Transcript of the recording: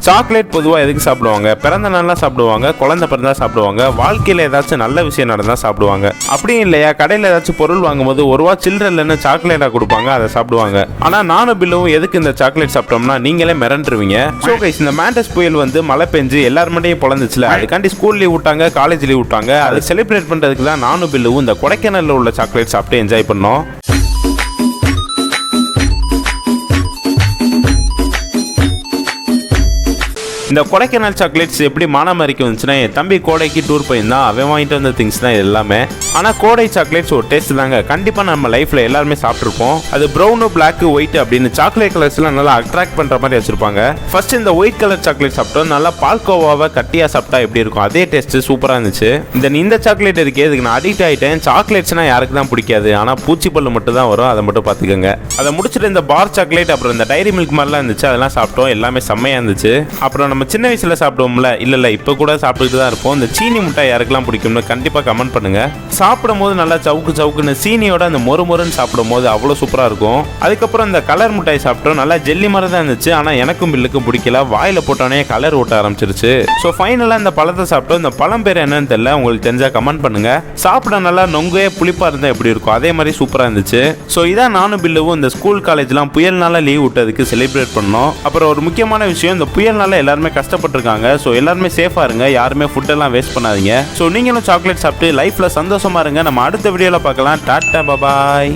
Chocolate பொதுவாக எதுக்கு சாப்பிடுவாங்க? பிறந்த நாள்லாம் சாப்பிடுவாங்க, குழந்தை பிறந்தா சாப்பிடுவாங்க, வாழ்க்கையில் ஏதாச்சும் நல்ல விஷயம் நடந்தால் சாப்பிடுவாங்க. அப்படியும் இல்லையா, கடையில் ஏதாச்சும் பொருள் வாங்கும்போது ஒரு ரூபா சில்லற இல்லைன்னு சாக்லேட்டாக கொடுப்பாங்க, அதை சாப்பிடுவாங்க. ஆனால் நானும் பில்லும் எதுக்கு இந்த சாக்லேட் சாப்பிட்டோம்னா நீங்களே மிரண்டுருவீங்க. ஸோ கைஸ், இந்த மேண்டஸ் புயல் வந்து மழை பெஞ்சு எல்லாருமேட்டையும் பொழந்துச்சுல, அதுக்காண்டி ஸ்கூல் லீவ் விட்டாங்க, காலேஜ் லீவ் விட்டாங்க. அதை செலிப்ரேட் பண்ணுறதுக்கு தான் நானும் பில்லும் இந்த கொடைக்கானலில் உள்ள சாக்லேட் சாப்பிட்டு என்ஜாய் பண்ணோம். இந்த கொடைக்கானல் சாக்லேட்ஸ் எப்படி மானாமரிக்கு வந்துச்சுன்னா, என் தம்பி கோடைக்கு டூர் போயிருந்தான், அவன் வாங்கிட்டு வந்த திங்ஸ் தான் எல்லாமே. ஆனால் கோடை சாக்லேட்ஸ் ஒரு டேஸ்ட் தாங்க, கண்டிப்பாக நம்ம லைஃப்பில் எல்லாருமே சாப்பிட்ருப்போம். அது ப்ரௌனு, பிளாக்கு, ஒயிட் அப்படின்னு சாக்லேட் கலர்ஸ்லாம் நல்லா அட்ராக்ட் பண்ணுற மாதிரி வச்சிருப்பாங்க. ஃபர்ஸ்ட் இந்த ஒயிட் கலர் சாக்லேட் சாப்பிட்டோம், நல்லா பால்கோவாவை கட்டியாக சாப்பிட்டா எப்படி இருக்கும் அதே டேஸ்ட் சூப்பராக இருந்துச்சு. இந்த சாக்லேட் இருக்கே, இதுக்கு நான் அடிக்ட் ஆகிட்டேன். சாக்லேட்ஸ்னால் யாருக்கு தான் பிடிக்காது, ஆனால் பூச்சி பல்லு மட்டும் தான் வரும், அதை மட்டும் பார்த்துக்கோங்க. அதை முடிச்சுட்டு இந்த பார் சாக்லேட், அப்புறம் இந்த டைரி மில்க் மாதிரிலாம் இருந்துச்சு, அதெல்லாம் சாப்பிட்டோம், எல்லாமே செம்மையாக இருந்துச்சு. அப்புறம் நம்ம சின்ன வயசுல சாப்பிடுவோம்ல, இல்ல இப்போ கூட சாப்பிட்டுட்டு தான் இருப்போம். இந்த சீனி முட்டை யாருக்கெல்லாம் பிடிக்கும்னு கண்டிப்பா கமெண்ட் பண்ணுங்க. சாப்பிடும் போது நல்லா சவுக்குன்னு சீனியோட அந்த மொறுன்னு சாப்பிடும் போது அவ்வளவு சூப்பரா இருக்கும். அதுக்கப்புறம் இந்த கலர் முட்டாய் சாப்பிட்டோம், நல்லா ஜெல்லி மாதிரி தான் இருந்துச்சு. ஆனா எனக்கும் பில்லுக்கும் பிடிக்கல, வாயில போட்டோன்னே கலர் ஓட்ட ஆரம்பிச்சிருச்சு. ஸோ ஃபைனலா இந்த பழத்தை சாப்பிட்டோம். இந்த பழம் பேர் என்னன்னு தெரியல, உங்களுக்கு தெரிஞ்சா கமெண்ட் பண்ணுங்க. சாப்பிட நல்லா நொங்கே புளிப்பா இருந்தா எப்படி இருக்கும் அதே மாதிரி சூப்பரா இருந்துச்சு. ஸோ இதான் நானும் பில்லுவும் இந்த ஸ்கூல் காலேஜ்லாம் புயல்னால லீவ் விட்டதுக்கு செலிப்ரேட் பண்ணோம். அப்புறம் ஒரு முக்கியமான விஷயம், இந்த புயல்னால எல்லாருமே கஷ்டப்பட்டிருக்காங்க. ஸோ எல்லாருமே சேஃபா இருங்க, யாருமே ஃபுட் எல்லாம் வேஸ்ட் பண்ணாதீங்க. ஸோ நீங்களும் சாக்லேட் சாப்பிட்டு லைஃப்ல சந்தோஷமா இருங்க. நம்ம அடுத்த வீடியோல பார்க்கலாம். டாடா, பாய்.